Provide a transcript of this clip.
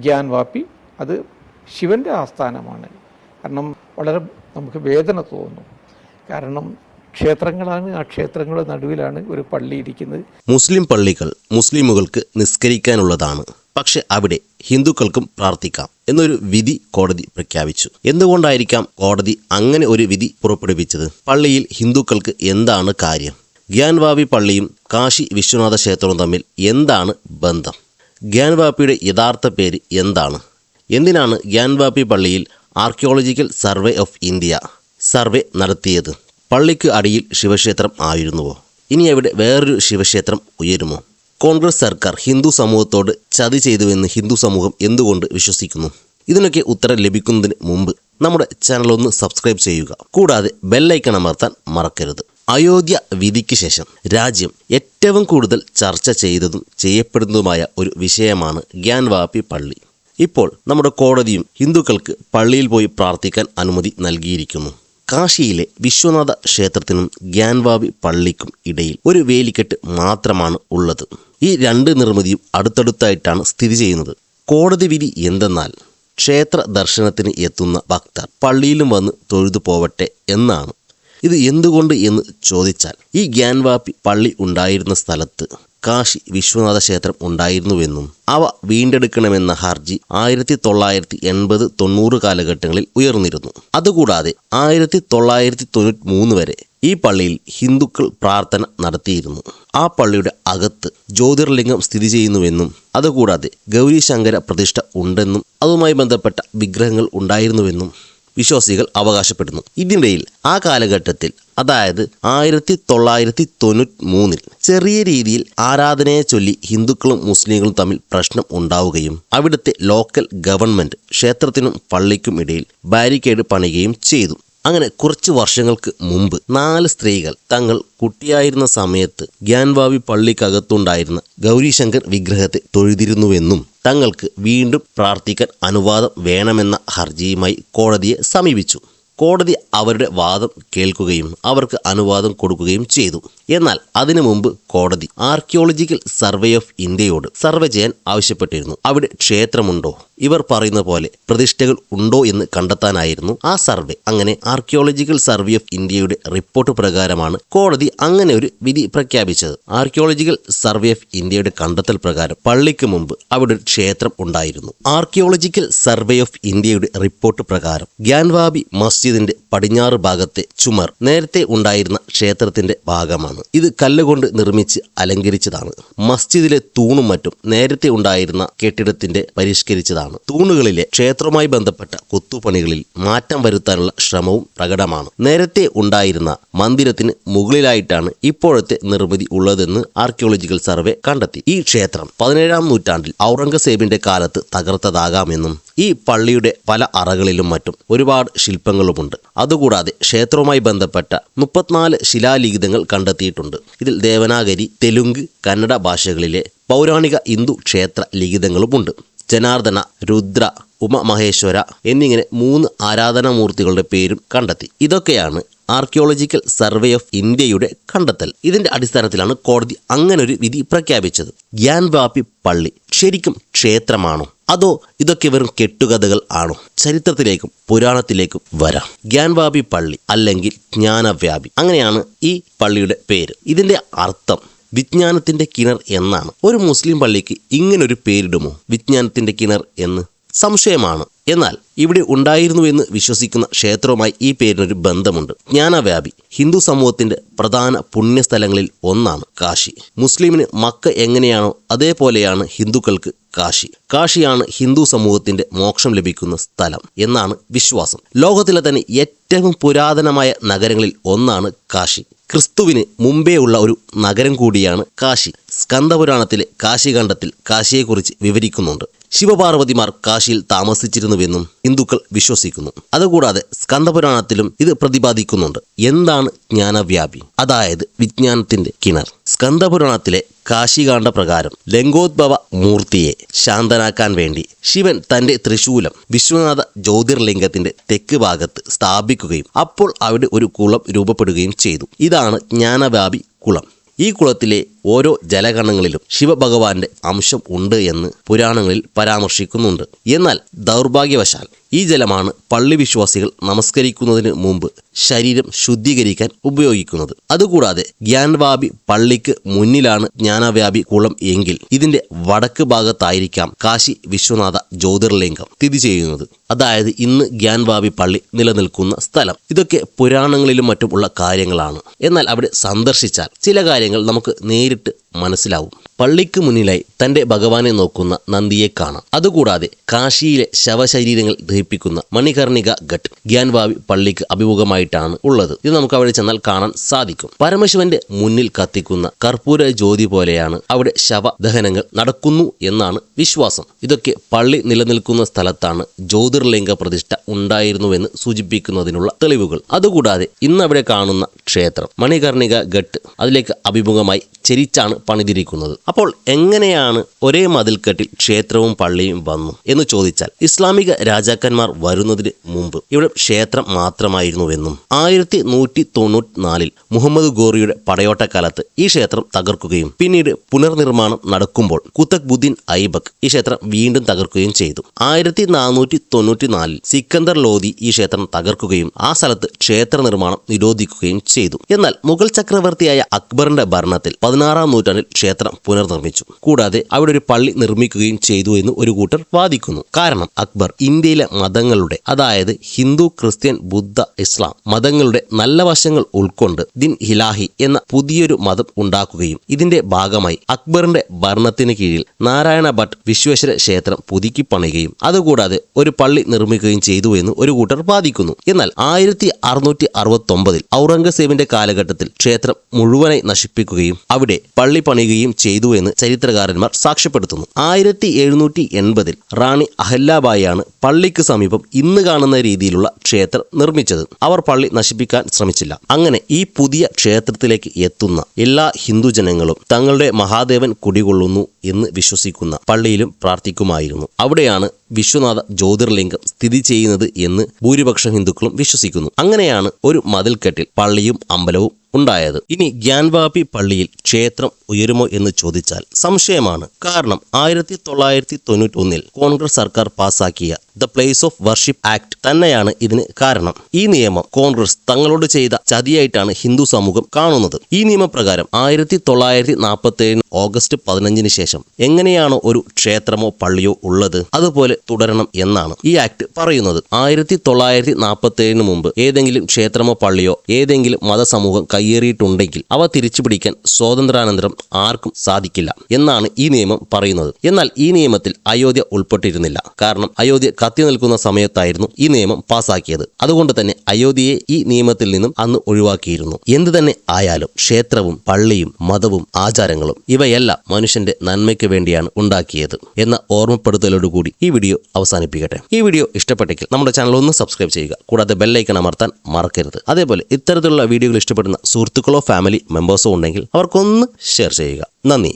ഗ്യാൻവാപ്പി അത് ശിവൻ്റെ ആസ്ഥാനമാണ്. കാരണം വളരെ നമുക്ക് വേദന തോന്നും. കാരണം ക്ഷേത്രങ്ങളാണ്, ആ ക്ഷേത്രങ്ങളുടെ നടുവിലാണ് ഒരു പള്ളി ഇരിക്കുന്നത്. മുസ്ലിം പള്ളികൾ മുസ്ലിമുകൾക്ക് നിസ്കരിക്കാനുള്ളതാണ്, പക്ഷെ അവിടെ ഹിന്ദുക്കൾക്കും പ്രാർത്ഥിക്കാം എന്നൊരു വിധി കോടതി പ്രഖ്യാപിച്ചു. എന്തുകൊണ്ടായിരിക്കാം കോടതി അങ്ങനെ ഒരു വിധി പുറപ്പെടുവിച്ചത്? പള്ളിയിൽ ഹിന്ദുക്കൾക്ക് എന്താണ് കാര്യം? ഗ്യാൻവാപ്പി പള്ളിയും കാശി വിശ്വനാഥ ക്ഷേത്രവും തമ്മിൽ എന്താണ് ബന്ധം? ഗ്യാൻവാപ്പിയുടെ യഥാർത്ഥ പേര് എന്താണ്? എന്തിനാണ് ഗ്യാൻവാപ്പി പള്ളിയിൽ archaeological survey of India survey നടത്തിയത്? പള്ളിക്ക് അടിയിൽ ശിവക്ഷേത്രം ആയിരുന്നുവോ? ഇനി അവിടെ വേറൊരു ശിവക്ഷേത്രം ഉയരുമോ? കോൺഗ്രസ് സർക്കാർ ഹിന്ദു സമൂഹത്തോട് ചതി ചെയ്തുവെന്ന് ഹിന്ദു സമൂഹം എന്തുകൊണ്ട് വിശ്വസിക്കുന്നു? ഇതിനൊക്കെ ഉത്തരം ലഭിക്കുന്നതിന് മുമ്പ് നമ്മുടെ ചാനൽ ഒന്ന് സബ്സ്ക്രൈബ് ചെയ്യുക. കൂടാതെ ബെല്ലൈക്കൺ അമർത്താൻ മറക്കരുത്. അയോധ്യ വിധിക്ക് ശേഷം രാജ്യം ഏറ്റവും കൂടുതൽ ചർച്ച ചെയ്തതും ചെയ്യപ്പെടുന്നതുമായ ഒരു വിഷയമാണ് ഗ്യാൻവാപ്പി പള്ളി. ഇപ്പോൾ നമ്മുടെ കോടതിയും ഹിന്ദുക്കൾക്ക് പള്ളിയിൽ പോയി പ്രാർത്ഥിക്കാൻ അനുമതി നൽകിയിരിക്കുന്നു. കാശിയിലെ വിശ്വനാഥ ക്ഷേത്രത്തിനും ഗ്യാൻവാപ്പി പള്ളിക്കും ഇടയിൽ ഒരു വേലിക്കെട്ട് മാത്രമാണ് ഉള്ളത്. ഈ രണ്ട് നിർമ്മിതിയും അടുത്തടുത്തായിട്ടാണ് സ്ഥിതി ചെയ്യുന്നത്. കോടതി വിധി എന്തെന്നാൽ ക്ഷേത്ര ദർശനത്തിന് എത്തുന്ന ഭക്തർ പള്ളിയിലും വന്ന് തൊഴുതു പോവട്ടെ എന്നാണ്. ഇത് എന്തുകൊണ്ട് എന്ന് ചോദിച്ചാൽ, ഈ ഗ്യാൻവാപ്പി പള്ളി ഉണ്ടായിരുന്ന സ്ഥലത്ത് കാശി വിശ്വനാഥ ക്ഷേത്രം ഉണ്ടായിരുന്നുവെന്നും അവ വീണ്ടെടുക്കണമെന്ന ഹർജി 1980-90 കാലഘട്ടങ്ങളിൽ ഉയർന്നിരുന്നു. അതുകൂടാതെ 1993 വരെ ഈ പള്ളിയിൽ ഹിന്ദുക്കൾ പ്രാർത്ഥന നടത്തിയിരുന്നു. ആ പള്ളിയുടെ അകത്ത് ജ്യോതിർലിംഗം സ്ഥിതി ചെയ്യുന്നുവെന്നും അതുകൂടാതെ ഗൗരീശങ്കര പ്രതിഷ്ഠ ഉണ്ടെന്നും അതുമായി ബന്ധപ്പെട്ട വിഗ്രഹങ്ങൾ ഉണ്ടായിരുന്നുവെന്നും വിശ്വാസികൾ അവകാശപ്പെടുന്നു. ഇതിനിടയിൽ ആ കാലഘട്ടത്തിൽ, അതായത് 1993 ചെറിയ രീതിയിൽ ആരാധനയെ ചൊല്ലി ഹിന്ദുക്കളും മുസ്ലിങ്ങളും തമ്മിൽ പ്രശ്നം ഉണ്ടാവുകയും അവിടുത്തെ ലോക്കൽ ഗവൺമെന്റ് ക്ഷേത്രത്തിനും പള്ളിക്കും ഇടയിൽ ബാരിക്കേഡ് പണിയുകയും ചെയ്തു. അങ്ങനെ കുറച്ച് വർഷങ്ങൾക്ക് മുമ്പ് 4 സ്ത്രീകൾ തങ്ങൾ കുട്ടിയായിരുന്ന സമയത്ത് ഗ്യാൻവാപ്പി പള്ളിക്കകത്തുണ്ടായിരുന്ന ഗൗരീശങ്കർ വിഗ്രഹത്തെ തൊഴുതിരുന്നുവെന്നും തങ്ങൾക്ക് വീണ്ടും പ്രാർത്ഥിക്കാൻ അനുവാദം വേണമെന്ന ഹർജിയുമായി കോടതിയെ സമീപിച്ചു. കോടതി അവരുടെ വാദം കേൾക്കുകയും അവർക്ക് അനുവാദം കൊടുക്കുകയും ചെയ്തു. എന്നാൽ അതിനു മുമ്പ് കോടതി ആർക്കിയോളജിക്കൽ സർവേ ഓഫ് ഇന്ത്യയോട് സർവേ ചെയ്യാൻ ആവശ്യപ്പെട്ടിരുന്നു. അവിടെ ക്ഷേത്രമുണ്ടോ, ഇവർ പറയുന്ന പോലെ പ്രതിഷ്ഠകൾ ഉണ്ടോ എന്ന് കണ്ടെത്താനായിരുന്നു ആ സർവേ. അങ്ങനെ ആർക്കിയോളജിക്കൽ സർവേ ഓഫ് ഇന്ത്യയുടെ റിപ്പോർട്ട് പ്രകാരമാണ് കോടതി അങ്ങനെ ഒരു വിധി പ്രഖ്യാപിച്ചത്. ആർക്കിയോളജിക്കൽ സർവേ ഓഫ് ഇന്ത്യയുടെ കണ്ടെത്തൽ പ്രകാരം പള്ളിക്ക് മുമ്പ് അവിടെ ഒരു ക്ഷേത്രം ഉണ്ടായിരുന്നു. ആർക്കിയോളജിക്കൽ സർവേ ഓഫ് ഇന്ത്യയുടെ റിപ്പോർട്ട് പ്രകാരം ഗ്യാൻവാപ്പി മസ്ജിദിന്റെ പടിഞ്ഞാറ് ഭാഗത്തെ ചുമർ നേരത്തെ ഉണ്ടായിരുന്ന ക്ഷേത്രത്തിന്റെ ഭാഗമാണ്. ഇത് കല്ലുകൊണ്ട് നിർമ്മിച്ച് അലങ്കരിച്ചതാണ്. മസ്ജിദിലെ തൂണും മറ്റും നേരത്തെ ഉണ്ടായിരുന്ന കെട്ടിടത്തിന്റെ പരിഷ്കരിച്ചതാണ്. തൂണുകളിലെ ക്ഷേത്രവുമായി ബന്ധപ്പെട്ട കൊത്തുപണികളിൽ മാറ്റം വരുത്താനുള്ള ശ്രമവും പ്രകടമാണ്. നേരത്തെ ഉണ്ടായിരുന്ന മന്ദിരത്തിന് മുകളിലായിട്ടാണ് ഇപ്പോഴത്തെ നിർമ്മിതി ഉള്ളതെന്ന് ആർക്കിയോളജിക്കൽ സർവേ കണ്ടെത്തി. ഈ ക്ഷേത്രം 17-ാം നൂറ്റാണ്ടിൽ ഔറംഗസേബിന്റെ കാലത്ത് തകർത്തതാകാമെന്നും ഈ പള്ളിയുടെ പല അറകളിലും മറ്റും ഒരുപാട് ശില്പങ്ങളുമുണ്ട്. അതുകൂടാതെ ക്ഷേത്രവുമായി ബന്ധപ്പെട്ട 34 ശിലാലിഖിതങ്ങൾ കണ്ടെത്തിയിട്ടുണ്ട്. ഇതിൽ ദേവനാഗരി, തെലുങ്ക്, കന്നഡ ഭാഷകളിലെ പൗരാണിക ഹിന്ദു ക്ഷേത്ര ലിഖിതങ്ങളുമുണ്ട്. ജനാർദ്ദന, രുദ്ര, ഉമമഹേശ്വര എന്നിങ്ങനെ 3 ആരാധനാമൂർത്തികളുടെ പേരും കണ്ടെത്തി. ഇതൊക്കെയാണ് ആർക്കിയോളജിക്കൽ സർവേ ഓഫ് ഇന്ത്യയുടെ കണ്ടെത്തൽ. ഇതിന്റെ അടിസ്ഥാനത്തിലാണ് കോടതി അങ്ങനൊരു വിധി പ്രഖ്യാപിച്ചത്. ഗ്യാൻവാപ്പി പള്ളി ശരിക്കും ക്ഷേത്രമാണോ, അതോ ഇതൊക്കെ വെറും കെട്ടുകഥകൾ ആണോ? ചരിത്രത്തിലേക്കും പുരാണത്തിലേക്കും വരാം. ഗ്യാൻവാപ്പി പള്ളി അല്ലെങ്കിൽ ജ്ഞാനവ്യാപി, അങ്ങനെയാണ് ഈ പള്ളിയുടെ പേര്. ഇതിന്റെ അർത്ഥം വിജ്ഞാനത്തിന്റെ കിണർ എന്നാണ്. ഒരു മുസ്ലിം പള്ളിക്ക് ഇങ്ങനൊരു പേരിടുമോ, വിജ്ഞാനത്തിന്റെ കിണർ എന്ന്? സംശയമാണ്. എന്നാൽ ഇവിടെ ഉണ്ടായിരുന്നു എന്ന് വിശ്വസിക്കുന്ന ക്ഷേത്രവുമായി ഈ പേരിനൊരു ബന്ധമുണ്ട്. ജ്ഞാനവ്യാപി ഹിന്ദു സമൂഹത്തിന്റെ പ്രധാന പുണ്യസ്ഥലങ്ങളിൽ ഒന്നാണ് കാശി. മുസ്ലിമിന് മക്ക എങ്ങനെയാണോ അതേപോലെയാണ് ഹിന്ദുക്കൾക്ക് കാശി. കാശിയാണ് ഹിന്ദു സമൂഹത്തിന്റെ മോക്ഷം ലഭിക്കുന്ന സ്ഥലം എന്നാണ് വിശ്വാസം. ലോകത്തിലെ തന്നെ ഏറ്റവും പുരാതനമായ നഗരങ്ങളിൽ ഒന്നാണ് കാശി. ക്രിസ്തുവിന് മുമ്പേ ഉള്ള ഒരു നഗരം കൂടിയാണ് കാശി. സ്കന്ദപുരാണത്തിലെ കാശിഖണ്ഡത്തിൽ കാശിയെക്കുറിച്ച് വിവരിക്കുന്നുണ്ട്. ശിവപാർവതിമാർ കാശിയിൽ താമസിച്ചിരുന്നുവെന്നും ഹിന്ദുക്കൾ വിശ്വസിക്കുന്നു. അതുകൂടാതെ സ്കന്ദപുരാണത്തിലും ഇത് പ്രതിപാദിക്കുന്നുണ്ട്. എന്താണ് ജ്ഞാനവ്യാപി, അതായത് വിജ്ഞാനത്തിന്റെ കിണർ? സ്കന്ദപുരാണത്തിലെ കാശികാണ്ഡ പ്രകാരം ലങ്കോദ്ഭവ മൂർത്തിയെ ശാന്തനാക്കാൻ വേണ്ടി ശിവൻ തന്റെ ത്രിശൂലം വിശ്വനാഥ ജ്യോതിർലിംഗത്തിന്റെ തെക്ക് ഭാഗത്ത് സ്ഥാപിക്കുകയും അപ്പോൾ അവിടെ ഒരു കുളം രൂപപ്പെടുകയും ചെയ്തു. ഇതാണ് ജ്ഞാനവ്യാപി കുളം. ഈ കുളത്തിലെ ഓരോ ജലകണങ്ങളിലും ശിവഭഗവാന്റെ അംശം ഉണ്ട് എന്ന് പുരാണങ്ങളിൽ പരാമർശിക്കുന്നുണ്ട്. എന്നാൽ ദൗർഭാഗ്യവശാൽ ഈ ജലമാണ് പള്ളി വിശ്വാസികൾ നമസ്കരിക്കുന്നതിന് മുമ്പ് ശരീരം ശുദ്ധീകരിക്കാൻ ഉപയോഗിക്കുന്നത്. അതുകൂടാതെ ഗ്യാൻവാപി പള്ളിക്ക് മുന്നിലാണ് ജ്ഞാനവ്യാപി കുളം എങ്കിൽ ഇതിന്റെ വടക്ക് ഭാഗത്തായിരിക്കാം കാശി വിശ്വനാഥ ജ്യോതിർലിംഗം സ്ഥിതി ചെയ്യുന്നത്. അതായത് ഇന്ന് ഗ്യാൻവാപി പള്ളി നിലനിൽക്കുന്ന സ്ഥലം. ഇതൊക്കെ പുരാണങ്ങളിലും മറ്റും ഉള്ള കാര്യങ്ങളാണ്. എന്നാൽ അവിടെ സന്ദർശിച്ചാൽ ചില കാര്യങ്ങൾ നമുക്ക് നേരിട്ട് മനസ്സിലാവും. പള്ളിക്ക് മുന്നിലായി തന്റെ ഭഗവാനെ നോക്കുന്ന നന്ദിയെ കാണാം. അതുകൂടാതെ കാശിയിലെ ശവശരീരങ്ങൾ ദഹിപ്പിക്കുന്ന മണികർണിക ഘട്ട് ഗ്യാൻവാപി പള്ളിക്ക് അഭിമുഖമായിട്ടാണ് ഉള്ളത്. ഇത് നമുക്ക് അവിടെ ചെന്നാൽ കാണാൻ സാധിക്കും. പരമശിവന്റെ മുന്നിൽ കത്തിക്കുന്ന കർപ്പൂര ജ്യോതി പോലെയാണ് അവിടെ ശവദഹനങ്ങൾ നടക്കുന്നു എന്നാണ് വിശ്വാസം. ഇതൊക്കെ പള്ളി നിലനിൽക്കുന്ന സ്ഥലത്താണ് ജ്യോതിർലിംഗ പ്രതിഷ്ഠ ഉണ്ടായിരുന്നുവെന്ന് സൂചിപ്പിക്കുന്നതിനുള്ള തെളിവുകൾ. അതുകൂടാതെ ഇന്ന് അവിടെ കാണുന്ന ക്ഷേത്രം മണികർണിക ഘട്ട് അതിലേക്ക് അഭിമുഖമായി ചെരിച്ചാണ് പണിതിരിക്കുന്നത്. അപ്പോൾ എങ്ങനെയാണ് ഒരേ മതിൽക്കെട്ടിൽ ക്ഷേത്രവും പള്ളിയും വന്നു എന്ന് ചോദിച്ചാൽ, ഇസ്ലാമിക രാജാക്കന്മാർ വരുന്നതിന് മുമ്പ് ഇവിടെ ക്ഷേത്രം മാത്രമായിരുന്നുവെന്നും 1194 മുഹമ്മദ് ഗോറിയുടെ പടയോട്ടക്കാലത്ത് ഈ ക്ഷേത്രം തകർക്കുകയും പിന്നീട് പുനർനിർമ്മാണം നടക്കുമ്പോൾ കുത്തക്ബുദ്ദീൻ ഐബക്ക് ഈ ക്ഷേത്രം വീണ്ടും തകർക്കുകയും ചെയ്തു. 1494 സിക്കന്ദർ ലോധി ഈ ക്ഷേത്രം തകർക്കുകയും ആ സ്ഥലത്ത് ക്ഷേത്ര നിർമ്മാണം നിരോധിക്കുകയും ചെയ്തു. എന്നാൽ മുഗൾ ചക്രവർത്തിയായ അക്ബറിന്റെ ഭരണത്തിൽ 16-ാം നൂറ്റാണ്ടിൽ ക്ഷേത്രം പുനർനിർമ്മിച്ചു. കൂടാതെ അവിടെ ഒരു പള്ളി നിർമ്മിക്കുകയും ചെയ്തു എന്ന് ഒരു കൂട്ടർ വാദിക്കുന്നു. കാരണം അക്ബർ ഇന്ത്യയിലെ മതങ്ങളുടെ, അതായത് ഹിന്ദു, ക്രിസ്ത്യൻ, ബുദ്ധ, ഇസ്ലാം മതങ്ങളുടെ നല്ല വശങ്ങൾ ഉൾക്കൊണ്ട് ദിൻ ഹിലാഹി എന്ന പുതിയൊരു മതം ഉണ്ടാക്കുകയും ഇതിന്റെ ഭാഗമായി അക്ബറിന്റെ ഭരണത്തിന് കീഴിൽ നാരായണ ഭട്ട് വിശ്വേശ്വര ക്ഷേത്രം പുതുക്കി പണിയുകയും അതുകൂടാതെ ഒരു പള്ളി നിർമ്മിക്കുകയും ചെയ്തു എന്ന് ഒരു കൂട്ടർ വാദിക്കുന്നു. എന്നാൽ 1669 ഔറംഗസേബിന്റെ കാലഘട്ടത്തിൽ ക്ഷേത്രം മുഴുവനായി നശിപ്പിക്കുകയും അവിടെ പള്ളി പണിയുകയും ചെയ്തു എന്ന് ചരിത്രകാരന്മാർ സാക്ഷ്യപ്പെടുത്തുന്നു. 1780 റാണി അഹല്യാബായിയാണ് പള്ളിക്ക് സമീപം ഇന്ന് കാണുന്ന രീതിയിലുള്ള ക്ഷേത്രം നിർമ്മിച്ചത്. അവർ പള്ളി നശിപ്പിക്കാൻ ശ്രമിച്ചില്ല. അങ്ങനെ ഈ പുതിയ ക്ഷേത്രത്തിലേക്ക് എത്തുന്ന എല്ലാ ഹിന്ദു ജനങ്ങളും തങ്ങളുടെ മഹാദേവൻ കുടികൊള്ളുന്നു എന്ന് വിശ്വസിക്കുന്ന പള്ളിയിലും പ്രാർത്ഥിക്കുമായിരുന്നു. അവിടെയാണ് വിശ്വനാഥ ജ്യോതിർലിംഗം സ്ഥിതി ചെയ്യുന്നത് എന്ന് ഭൂരിപക്ഷം ഹിന്ദുക്കളും വിശ്വസിക്കുന്നു. അങ്ങനെയാണ് ഒരു മതിൽക്കെട്ടിൽ പള്ളിയും അമ്പലവും ഉണ്ടായത്. ഇനി ഗ്യാൻവാപി പള്ളിയിൽ ക്ഷേത്രം ഉയരുമോ എന്ന് ചോദിച്ചാൽ സംശയമാണ്. കാരണം 1991 കോൺഗ്രസ് സർക്കാർ പാസാക്കിയ the place of worship act തന്നെയാണ് ഇതിന് കാരണം. ഈ നിയമം കോൺഗ്രസ് തങ്ങളോട് ചെയ്ത ചതിയായിട്ടാണ് ഹിന്ദു സമൂഹം കാണുന്നത്. ഈ നിയമപ്രകാരം 1947 ഓഗസ്റ്റ് 15 ശേഷം എങ്ങനെയാണോ ഒരു ക്ഷേത്രമോ പള്ളിയോ ഉള്ളത് അതുപോലെ തുടരണം എന്നാണ് ഈ ആക്ട് പറയുന്നത്. 1947 മുമ്പ് ഏതെങ്കിലും ക്ഷേത്രമോ പള്ളിയോ ഏതെങ്കിലും മതസമൂഹം കയ്യേറിയിട്ടുണ്ടെങ്കിൽ അവ തിരിച്ചുപിടിക്കാൻ സ്വാതന്ത്ര്യാനന്തരം ആർക്കും സാധിക്കില്ല എന്നാണ് ഈ നിയമം പറയുന്നത്. എന്നാൽ ഈ നിയമത്തിൽ അയോധ്യ ഉൾപ്പെട്ടിരുന്നില്ല. കാരണം അയോധ്യ കത്തി നിൽക്കുന്ന സമയത്തായിരുന്നു ഈ നിയമം പാസാക്കിയത്. അതുകൊണ്ട് തന്നെ അയോധ്യയെ ഈ നിയമത്തിൽ നിന്നും അന്ന് ഒഴിവാക്കിയിരുന്നു. എന്തു തന്നെ ആയാലും ക്ഷേത്രവും പള്ളിയും മതവും ആചാരങ്ങളും ഇവയെല്ലാം മനുഷ്യന്റെ നന്മയ്ക്ക് വേണ്ടിയാണ് ഉണ്ടാക്കിയത് എന്ന ഓർമ്മപ്പെടുത്തലോടുകൂടി ഈ വീഡിയോ അവസാനിപ്പിക്കട്ടെ. ഈ വീഡിയോ ഇഷ്ടപ്പെട്ടെങ്കിൽ നമ്മുടെ ചാനൽ ഒന്ന് സബ്സ്ക്രൈബ് ചെയ്യുക. കൂടാതെ ബെല്ലൈക്കൺ അമർത്താൻ മറക്കരുത്. അതേപോലെ ഇത്തരത്തിലുള്ള വീഡിയോകൾ ഇഷ്ടപ്പെടുന്ന സുഹൃത്തുക്കളോ ഫാമിലി മെമ്പേഴ്സോ ഉണ്ടെങ്കിൽ അവർക്കൊന്ന് ഷെയർ ചെയ്യുക. നന്ദി.